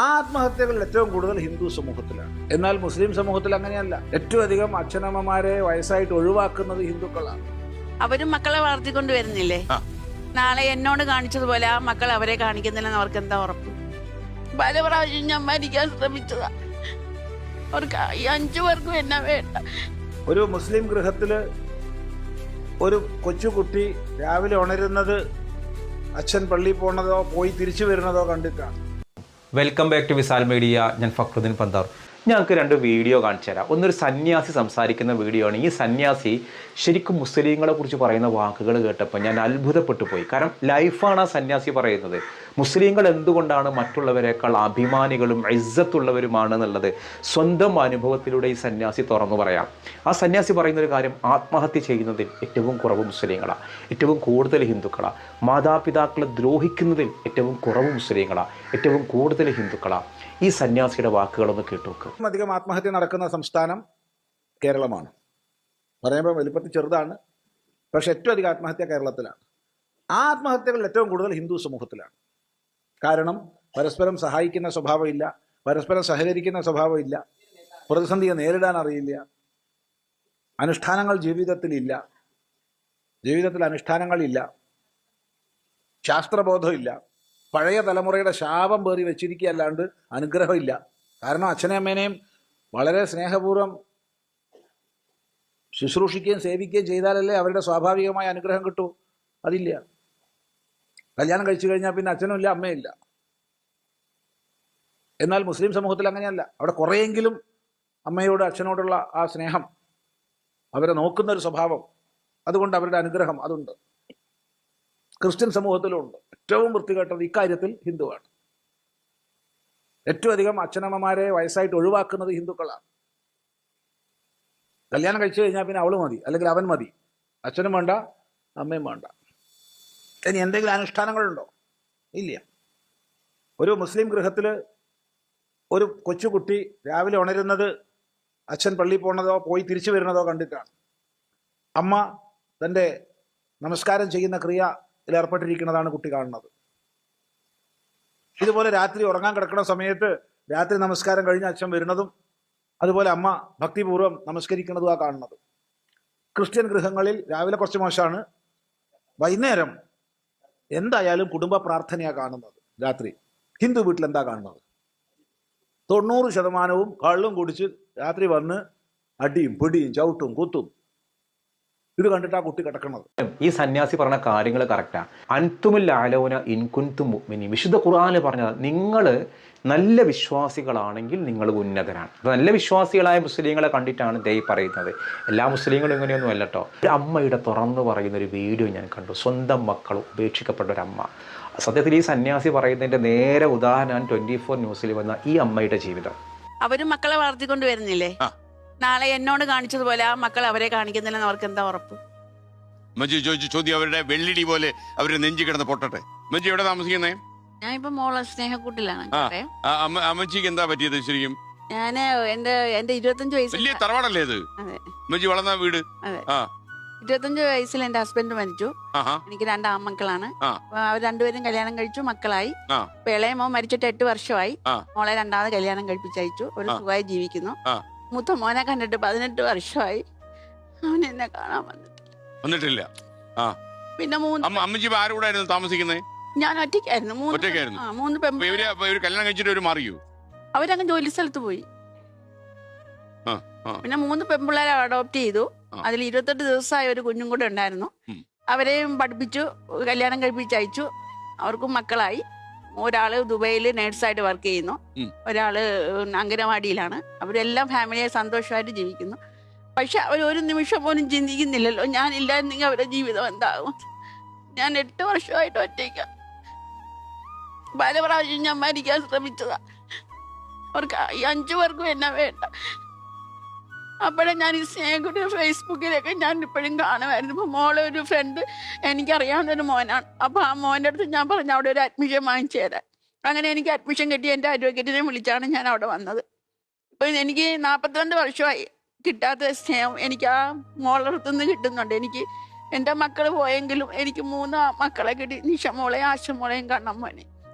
ആത്മഹത്യകൾ ഏറ്റവും കൂടുതൽ ഹിന്ദു സമൂഹത്തിലാണ്. എന്നാൽ മുസ്ലിം സമൂഹത്തിൽ അങ്ങനെയല്ല. ഏറ്റവും അധികം അച്ഛനമ്മമാരെ വയസ്സായിട്ട് ഒഴിവാക്കുന്നത് ഹിന്ദുക്കളാണ്. അവരും മക്കളെ വളർത്തിക്കൊണ്ട് വരുന്നില്ലേ? നാളെ എന്നോട് കാണിച്ചതുപോലെ ആ മക്കൾ അവരെ കാണിക്കുന്നില്ലെന്ന് അവർക്ക് എന്താ ഉറപ്പ്? പല പ്രാവശ്യം ഞാൻ മരിക്കാൻ ശ്രമിച്ചതാ. അവർക്ക് 5 പേർക്കും എന്നാ വേണ്ട. ഒരു മുസ്ലിം ഗൃഹത്തില് ഒരു കൊച്ചുകുട്ടി രാവിലെ ഉണരുന്നത് അച്ഛൻ പള്ളിയിൽ പോകുന്നതോ പോയി തിരിച്ചു വരുന്നതോ കണ്ടിട്ടാണ്. Welcome back to Visal media. ഞാൻ ഫക്രുദ്ദീൻ പന്താർ. ഞങ്ങൾക്ക് 2 വീഡിയോ കാണിച്ചു തരാം. ഒന്നൊരു സന്യാസി സംസാരിക്കുന്ന വീഡിയോ ആണ്. ഈ സന്യാസി ശരിക്കും മുസ്ലിങ്ങളെ കുറിച്ച് പറയുന്ന വാക്കുകൾ കേട്ടപ്പോൾ ഞാൻ അത്ഭുതപ്പെട്ടു പോയി. കാരണം ലൈഫാണ് ആ സന്യാസി പറയുന്നത്. മുസ്ലിങ്ങൾ എന്തുകൊണ്ടാണ് മറ്റുള്ളവരെക്കാൾ അഭിമാനികളും ഇസ്സത്തുള്ളവരുമാണ് എന്നുള്ളത് സ്വന്തം അനുഭവത്തിലൂടെ ഈ സന്യാസി തുറന്നു പറയാം. ആ സന്യാസി പറയുന്നൊരു കാര്യം, ആത്മഹത്യ ചെയ്യുന്നതിൽ ഏറ്റവും കുറവ് മുസ്ലിങ്ങളാണ്, ഏറ്റവും കൂടുതൽ ഹിന്ദുക്കളാണ്. മാതാപിതാക്കളെ ദ്രോഹിക്കുന്നതിൽ ഏറ്റവും കുറവ് മുസ്ലിങ്ങളാണ്, ഏറ്റവും കൂടുതൽ ഹിന്ദുക്കളാണ്. ഈ സന്യാസിയുടെ വാക്കുകളൊന്ന് കേട്ടുനോക്കുക. അധികം ആത്മഹത്യ നടക്കുന്ന സംസ്ഥാനം കേരളമാണ്. പറയുമ്പോൾ വലിപ്പത്തിൽ ചെറുതാണ്, പക്ഷെ ഏറ്റവും അധികം ആത്മഹത്യ കേരളത്തിലാണ്. ആ ആത്മഹത്യകൾ ഏറ്റവും കൂടുതൽ ഹിന്ദു സമൂഹത്തിലാണ്. കാരണം പരസ്പരം സഹായിക്കുന്ന സ്വഭാവമില്ല, പരസ്പരം സഹകരിക്കുന്ന സ്വഭാവമില്ല, പ്രതിസന്ധിയെ നേരിടാൻ അറിയില്ല, അനുഷ്ഠാനങ്ങൾ ജീവിതത്തിലില്ല, ജീവിതത്തിൽ അനുഷ്ഠാനങ്ങളില്ല, ശാസ്ത്രബോധമില്ല, പഴയ തലമുറയുടെ ശാപം പേറി വെച്ചിരിക്കുകയല്ലാണ്ട് അനുഗ്രഹമില്ല. കാരണം അച്ഛനെയും അമ്മേനെയും വളരെ സ്നേഹപൂർവ്വം ശുശ്രൂഷിക്കുകയും സേവിക്കുകയും ചെയ്താലല്ലേ അവരുടെ സ്വാഭാവികമായ അനുഗ്രഹം കിട്ടൂ. അതില്ല. കല്യാണം കഴിച്ചു കഴിഞ്ഞാൽ പിന്നെ അച്ഛനും ഇല്ല, അമ്മയില്ല. എന്നാൽ മുസ്ലിം സമൂഹത്തിൽ അങ്ങനെയല്ല. അവിടെ കുറേയെങ്കിലും അമ്മയോട് അച്ഛനോടുള്ള ആ സ്നേഹം, അവരെ നോക്കുന്നൊരു സ്വഭാവം, അതുകൊണ്ട് അവരുടെ അനുഗ്രഹം അതുണ്ട്. ക്രിസ്ത്യൻ സമൂഹത്തിലുമുണ്ട്. ഏറ്റവും വൃത്തികെട്ടത് ഇക്കാര്യത്തിൽ ഹിന്ദുവാണ്. ഏറ്റവും അധികം അച്ഛനമ്മമാരെ വയസ്സായിട്ട് ഒഴിവാക്കുന്നത് ഹിന്ദുക്കളാണ്. കല്യാണം കഴിച്ചു കഴിഞ്ഞാൽ പിന്നെ അവൾ മതി, അല്ലെങ്കിൽ അവൻ മതി, അച്ഛനും വേണ്ട അമ്മയും വേണ്ട. ഇനി എന്തെങ്കിലും അനുഷ്ഠാനങ്ങളുണ്ടോ? ഇല്ല. ഒരു മുസ്ലിം ഗൃഹത്തിൽ ഒരു കൊച്ചുകുട്ടി രാവിലെ ഉണരുന്നത് അച്ഛൻ പള്ളിയിൽ പോകുന്നതോ പോയി തിരിച്ചു വരുന്നതോ കണ്ടിട്ടാണ്. അമ്മ തൻ്റെ നമസ്കാരം ചെയ്യുന്ന ക്രിയയിൽ ഏർപ്പെട്ടിരിക്കുന്നതാണ് കുട്ടി കാണുന്നത്. ഇതുപോലെ രാത്രി ഉറങ്ങാൻ കിടക്കുന്ന സമയത്ത് രാത്രി നമസ്കാരം കഴിഞ്ഞ് അച്ഛൻ വരുന്നതും അതുപോലെ അമ്മ ഭക്തിപൂർവ്വം നമസ്കരിക്കുന്നതുമാണ് കാണുന്നത്. ക്രിസ്ത്യൻ ഗൃഹങ്ങളിൽ രാവിലെ കുറച്ച് മോശമാണ്, വൈകുന്നേരം എന്തായാലും കുടുംബ പ്രാർത്ഥനയാണ് കാണുന്നത്. രാത്രി ഹിന്ദു വീട്ടിൽ എന്താ കാണുന്നത്? 90% കള്ളും കുടിച്ച് രാത്രി വന്ന് അടിയും പിടിയും ചവിട്ടും കുത്തും. ഇത് കണ്ടിട്ട് ആ കുട്ടി കിടക്കുന്നത്. ഈ സന്യാസി പറഞ്ഞ കാര്യങ്ങൾ കറക്റ്റാണ്. അൻതുമുൽ അലൗന ഇൻ കുൻതും മുഅ്മിനീൻ. വിശുദ്ധ ഖുർആനിൽ പറഞ്ഞത്, നിങ്ങൾ നല്ല വിശ്വാസികളാണെങ്കിൽ നിങ്ങൾ ഉന്നതരാണ്. നല്ല വിശ്വാസികളായ മുസ്ലിങ്ങളെ കണ്ടിട്ടാണ് ദൈ പറയുന്നത്. എല്ലാ മുസ്ലിങ്ങളും ഇങ്ങനെയൊന്നും അല്ല കേട്ടോ. ഒരു അമ്മയുടെ തുറന്നു പറയുന്ന ഒരു വീഡിയോ ഞാൻ കണ്ടു. സ്വന്തം മക്കൾ ഉപേക്ഷിക്കപ്പെട്ട ഒരു അമ്മ. സത്യത്തിൽ ഈ സന്യാസി പറയുന്നതിൻ്റെ നേരെ ഉദാഹരണം 24 ന്യൂസിൽ വന്ന ഈ അമ്മയുടെ ജീവിതം. അവരും മക്കളെ വളർത്തിക്കൊണ്ട് വരുന്നില്ലേ? നാളെ എന്നോട് കാണിച്ചതുപോലെ ആ മക്കൾ അവരെ കാണിക്കുന്നില്ലെന്ന് അവർക്ക് എന്താ ഉറപ്പ്? മഞ്ജു ചോദ്യം അവരുടെ വെള്ളിടി പോലെ അവര് നെഞ്ചി കിടന്ന് പൊട്ടട്ടെ. മഞ്ജു എവിടെ താമസിക്കുന്നേ? ഞാൻ ഇപ്പൊ മോളെ സ്നേഹക്കൂട്ടിലാണ്. അമ്മച്ചിക്ക് എന്താ പറ്റിയത് ശരിക്കും? ഞാന് എന്റെ 25 വയസ്സിൽ വലിയ തറവാടല്ലേ ഇത്? മഞ്ജു വളർന്ന വീട്? അതെ. 25 വയസ്സിൽ എന്റെ ഹസ്ബൻഡ് മരിച്ചു. എനിക്ക് 2 ആൺമക്കളാണ്. അവർ രണ്ടുപേരും കല്യാണം കഴിച്ചു, മക്കളായി. ഇളയ മോൻ മരിച്ചിട്ട് 8 വർഷമായി. മോളെ 2ാമത് കല്യാണം കഴിപ്പിച്ചയച്ചു. ഒരു സുഖമായി ജീവിക്കുന്നു. മൂത്ത മോനെ കണ്ടിട്ട് 18 വർഷമായി. അവൻ എന്നെ കാണാൻ വന്നിട്ടില്ല. പിന്നെ അമ്മച്ചി ആരോടായിരുന്നു താമസിക്കുന്നത്? ഞാൻ ഒറ്റയ്ക്കായിരുന്നു. 3 കല്യാണം കഴിച്ചിട്ട് മാറിയോ? അവരങ്ങ് ജോലി സ്ഥലത്ത് പോയി. പിന്നെ 3 പെൺപിള്ളേരെ അഡോപ്റ്റ് ചെയ്തു. അതിൽ 28 ദിവസമായ ഒരു കുഞ്ഞും കൂടെ ഉണ്ടായിരുന്നു. അവരെയും പഠിപ്പിച്ചു, കല്യാണം കഴിപ്പിച്ചയച്ചു. അവർക്കും മക്കളായി. ഒരാള് ദുബൈയിൽ നേഴ്സായിട്ട് വർക്ക് ചെയ്യുന്നു, ഒരാള് അംഗനവാടിയിലാണ്. അവരെല്ലാം ഫാമിലിയെ സന്തോഷമായിട്ട് ജീവിക്കുന്നു. പക്ഷെ അവർ ഒരു നിമിഷം പോലും ചിന്തിക്കുന്നില്ലല്ലോ, ഞാനില്ലായിരുന്നെങ്കിൽ അവരുടെ ജീവിതം എന്താകും. ഞാൻ 8 വർഷമായിട്ട് ഒറ്റയ്ക്ക. പല പ്രാവശ്യം ഞാൻ മരിക്കാൻ ശ്രമിച്ചതാ. അവർക്ക് 5 പേർക്കും എന്നാ വേണ്ട. അപ്പോഴേ ഞാൻ ഈ സ്നേഹക്കുട്ടി ഫേസ്ബുക്കിലൊക്കെ ഞാൻ ഇപ്പോഴും കാണുമായിരുന്നു. ഇപ്പൊ മോളെ ഒരു ഫ്രണ്ട് എനിക്കറിയാവുന്നൊരു മോനാണ്. അപ്പൊ ആ മോൻ്റെ അടുത്ത് ഞാൻ പറഞ്ഞു അവിടെ ഒരു അഡ്മിഷൻ വാങ്ങിച്ചു തരാൻ. അങ്ങനെ എനിക്ക് അഡ്മിഷൻ കിട്ടി. എൻ്റെ അഡ്വക്കേറ്റിനെ വിളിച്ചാണ് ഞാൻ അവിടെ വന്നത്. ഇപ്പൊ എനിക്ക് 42 വർഷമായി കിട്ടാത്ത സ്നേഹം എനിക്ക് ആ മോളടുത്തുനിന്ന് കിട്ടുന്നുണ്ട്. എനിക്ക് എൻ്റെ മക്കൾ പോയെങ്കിലും എനിക്ക് 3 മക്കളെ കിട്ടി. നിഷ മോളെയും ആശ മോളെയും കണ്ണമ്മോനെ.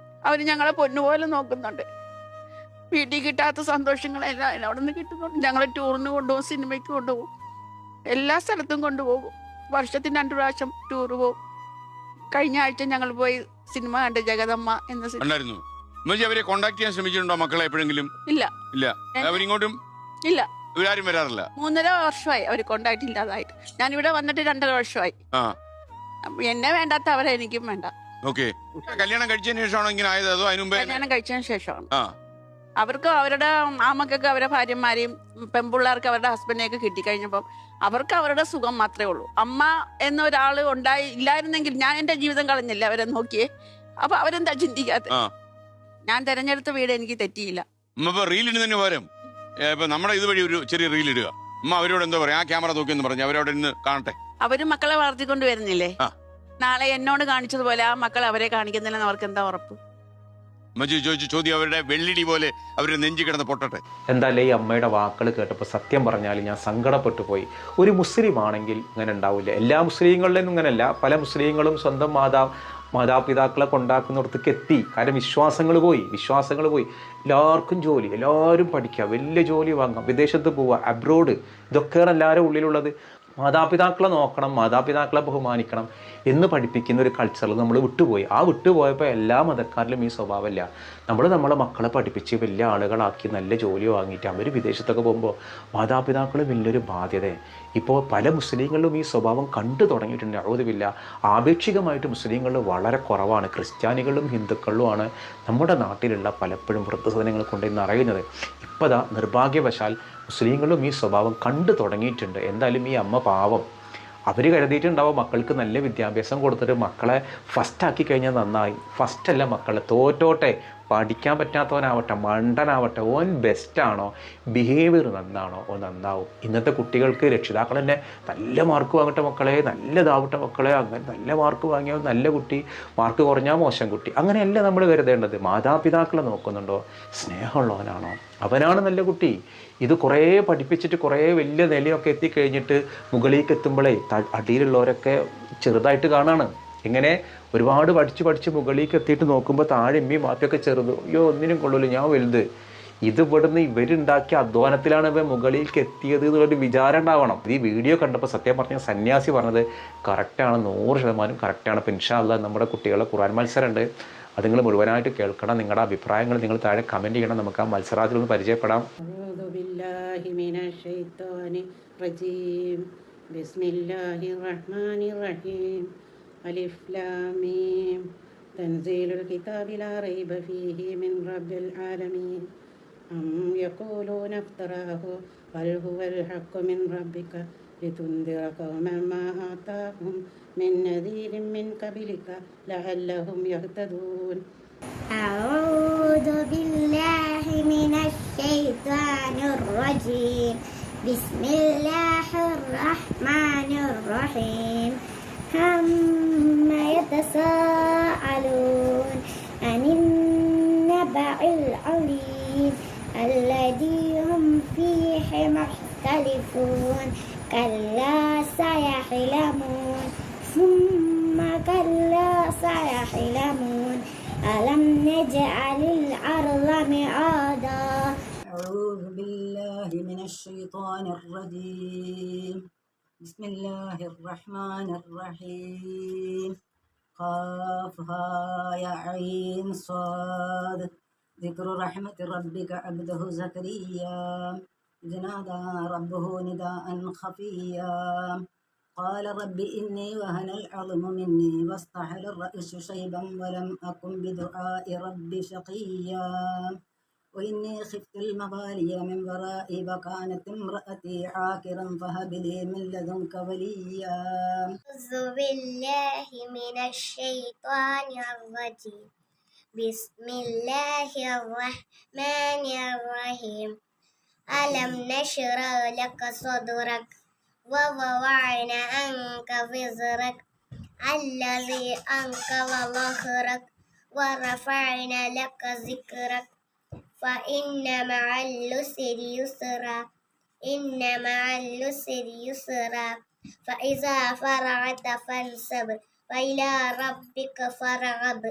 അവർ ഞങ്ങളെ പൊന്നുപോലെ നോക്കുന്നുണ്ട്. വീട്ടിൽ കിട്ടാത്ത സന്തോഷങ്ങളെല്ലാം അവിടെ നിന്ന് കിട്ടുന്നുണ്ട്. ഞങ്ങൾ ടൂറിന് കൊണ്ടുപോകും, സിനിമയ്ക്ക് കൊണ്ടുപോകും, എല്ലാ സ്ഥലത്തും കൊണ്ടുപോകും. വർഷത്തിന് 2 പ്രാവശ്യം ടൂർ പോകും. കഴിഞ്ഞ ആഴ്ച ഞങ്ങൾ പോയി സിനിമ കണ്ട്, ജഗദമ്മ എന്ന സിനിമ. ഉണ്ടായിരുന്നു. ഉമ്മച്ചി അവരെ കോണ്ടാക്ട് ചെയ്യാൻ ശ്രമിച്ചിട്ടുണ്ടോ മക്കളെ എപ്പോഴെങ്കിലും? ഇല്ല ഇല്ല. അവരിങ്ങോട്ടും ഇല്ല, ഇവരാരും വരാറില്ല. 3.5 വർഷമായി അവർ കോണ്ടാക്ട് ഇല്ലാതായിട്ട്. ഞാനിവിടെ വന്നിട്ട് 2.5 വർഷമായി. അപ്പൊ എന്നെ വേണ്ടാത്ത അവരെ എനിക്കും വേണ്ട. ഓക്കെ. കല്യാണം കഴിച്ചതിന് ശേഷമാണോ ഇങ്ങനെ ആയത്, അതോ അതിനു മുമ്പേ? കല്യാണം കഴിച്ചതിന് ശേഷമാണ്. അവർക്ക് അവരുടെ ആമക്കൊക്കെ അവരുടെ ഭാര്യമാരെയും പെൺപിള്ളേർക്ക് അവരുടെ ഹസ്ബൻഡിനെയൊക്കെ കിട്ടിക്കഴിഞ്ഞപ്പം അവർക്ക് അവരുടെ സുഖം മാത്രമേ ഉള്ളൂ. അമ്മ എന്നൊരാൾ ഇല്ലായിരുന്നെങ്കിൽ ഞാൻ എന്റെ ജീവിതം കളഞ്ഞില്ല അവരെ നോക്കിയേ. അപ്പൊ അവരെന്താ ചിന്തിക്കാത്ത? ഞാൻ തെരഞ്ഞെടുത്ത വീട് എനിക്ക് തെറ്റിയില്ല. റീലിന് തന്നെ പകരം ഇപ്പൊ നമ്മുടെ ഇതുവഴി ഒരു ചെറിയ റീൽ ഇടുക. അമ്മ അവരോട് എന്താ പറയാ, ആ ക്യാമറ നോക്കിയെന്ന് പറഞ്ഞു അവരവിടെ നിന്ന് കാണട്ടെ. അവര് മക്കളെ വളർത്തിക്കൊണ്ട് വരുന്നില്ലേ? നാളെ എന്നോട് കാണിച്ചതുപോലെ ആ മക്കൾ അവരെ കാണിക്കുന്നില്ലെന്ന് അവർക്ക് എന്താ ഉറപ്പ്? ചോദ്യം അവരുടെ വെള്ളിടി പോലെ അവരുടെ നെഞ്ചി കിടന്ന് പൊട്ടട്ടെ. എന്തായാലും ഈ അമ്മയുടെ വാക്കുകൾ കേട്ടപ്പോൾ സത്യം പറഞ്ഞാൽ ഞാൻ സങ്കടപ്പെട്ടു പോയി. ഒരു മുസ്ലിം ആണെങ്കിൽ ഇങ്ങനെ ഉണ്ടാവില്ല. എല്ലാ മുസ്ലിങ്ങളിലും ഇങ്ങനെയല്ല. പല മുസ്ലിങ്ങളും സ്വന്തം മാതാപിതാക്കളെ കൊണ്ടാക്കുന്നിടത്തേക്ക് എത്തി. കാരണം വിശ്വാസങ്ങൾ പോയി. എല്ലാവർക്കും ജോലി, എല്ലാവരും പഠിക്കുക, വലിയ ജോലി വാങ്ങാം, വിദേശത്ത് പോവുക, അബ്രോഡ്, ഇതൊക്കെയാണ് എല്ലാവരും ഉള്ളിലുള്ളത്. മാതാപിതാക്കളെ നോക്കണം, മാതാപിതാക്കളെ ബഹുമാനിക്കണം എന്ന് പഠിപ്പിക്കുന്ന ഒരു കൾച്ചറിൽ നമ്മൾ വിട്ടുപോയി. ആ വിട്ടുപോയപ്പോൾ എല്ലാ മതക്കാരിലും ഈ സ്വഭാവമില്ല. നമ്മളെ മക്കളെ പഠിപ്പിച്ച് വലിയ ആളുകളാക്കി നല്ല ജോലി വാങ്ങിയിട്ട് അവർ വിദേശത്തൊക്കെ പോകുമ്പോൾ മാതാപിതാക്കൾ വലിയൊരു ബാധ്യത. ഇപ്പോൾ പല മുസ്ലിങ്ങളിലും ഈ സ്വഭാവം കണ്ടു തുടങ്ങിയിട്ടുണ്ട്. അഴുതുമില്ല, ആപേക്ഷികമായിട്ട് മുസ്ലിങ്ങളിൽ വളരെ കുറവാണ്. ക്രിസ്ത്യാനികളിലും ഹിന്ദുക്കളിലുമാണ് നമ്മുടെ നാട്ടിലുള്ള പലപ്പോഴും വൃദ്ധസദനങ്ങൾ കൊണ്ടുവന്ന് അറിയുന്നത്. ഇപ്പോൾ നിർഭാഗ്യവശാൽ മുസ്ലിങ്ങളും ഈ സ്വഭാവം കണ്ടു തുടങ്ങിയിട്ടുണ്ട്. എന്തായാലും ഈ അമ്മ പാവം, അവർ കരുതിയിട്ടുണ്ടാവും മക്കൾക്ക് നല്ല വിദ്യാഭ്യാസം കൊടുത്തിട്ട് മക്കളെ ഫസ്റ്റാക്കി കഴിഞ്ഞാൽ നന്നായി. ഫസ്റ്റല്ല, മക്കളെ തോറ്റോട്ടെ, പഠിക്കാൻ പറ്റാത്തവനാവട്ടെ, മണ്ടനാവട്ടെ, ഓൻ ബെസ്റ്റാണോ, ബിഹേവിയർ നന്നാണോ, ഓൻ നന്നാവും. ഇന്നത്തെ കുട്ടികൾക്ക് രക്ഷിതാക്കൾ തന്നെ നല്ല മാർക്ക് വാങ്ങട്ടെ മക്കളെ, നല്ലതാവട്ടെ മക്കളെ, അങ്ങനെ നല്ല മാർക്ക് വാങ്ങിയാൽ നല്ല കുട്ടി, മാർക്ക് കുറഞ്ഞാൽ മോശം കുട്ടി, അങ്ങനെയല്ല നമ്മൾ കരുതേണ്ടത്. മാതാപിതാക്കളെ നോക്കുന്നുണ്ടോ, സ്നേഹമുള്ളവനാണോ, അവനാണ് നല്ല കുട്ടി. ഇത് കുറേ പഠിപ്പിച്ചിട്ട് കുറേ വലിയ നിലയൊക്കെ എത്തിക്കഴിഞ്ഞിട്ട് മുകളിലേക്ക് എത്തുമ്പോഴേ അടിയിലുള്ളവരൊക്കെ ചെറുതായിട്ട് കാണാണ്. ഇങ്ങനെ ഒരുപാട് പഠിച്ച് മുകളിലേക്ക് എത്തിയിട്ട് നോക്കുമ്പോൾ താഴെ എമ്മയും മാപ്പിയൊക്കെ ചെറുത്, അയ്യോ ഒന്നിനും കൊള്ളൂല്ലോ, ഞാൻ വലുത്. ഇത് ഇവിടുന്ന് ഇവരുണ്ടാക്കിയ അധ്വാനത്തിലാണ് ഇവ മുകളിലേക്ക് എത്തിയത് എന്നുള്ളൊരു വിചാരം ഉണ്ടാവണം. ഈ വീഡിയോ കണ്ടപ്പോൾ സത്യം പറഞ്ഞാൽ സന്യാസി പറഞ്ഞത് കറക്റ്റാണ്, 100% കറക്റ്റാണ്. അപ്പോൾ ഇൻഷാ അല്ലാഹ് നമ്മുടെ കുട്ടികളെ ഖുർആൻ മത്സരമുണ്ട്, അത് നിങ്ങൾ മുഴുവനായിട്ട് കേൾക്കണം. നിങ്ങളുടെ അഭിപ്രായങ്ങൾ നിങ്ങൾ താഴെ കമൻറ്റ് ചെയ്യണം. നമുക്ക് ആ മത്സരത്തിൽ ഒന്ന് പരിചയപ്പെടാം. ألف لام ميم تنزيل الكتاب لا ريب فيه من رب العالمين أم يقولون افتراه بل هو الحق من ربك لتنذر قوما ما آتاهم من نذير من قبلك لعلهم يهتدون. أعوذ بالله من الشيطان الرجيم. بسم الله الرحمن الرحيم. هم يتساءلون عن النبأ العظيم الذي هم فيه مختلفون. كلا سيعلمون ثم كلا سيعلمون ألم نجعل الأرض مهادا. أعوذ بالله من الشيطان الرجيم. بسم الله الرحمن الرحيم. قاف ها يا عين صاد. ذكر رحمة ربك عبده زكريا إذ نادى ربه نداء خفيا قال رب إني وهن العظم مني واستحل الرأس شيبا ولم أكن بدعاء رب شقيا وإني خفت الموالي من ورائي وكانت امرأتي عاقرا فهب لي من لدنك وليا. أعوذ بالله من الشيطان الرجيم. بسم الله الرحمن الرحيم. ألم نشرح لك صدرك ووضعنا عنك وزرك الذي أنقض ظهرك ورفعنا لك ذكرك فإن مع العسر يسرا إن مع العسر يسرا فإذا فرغت فانصب وإلى ربك فارغب.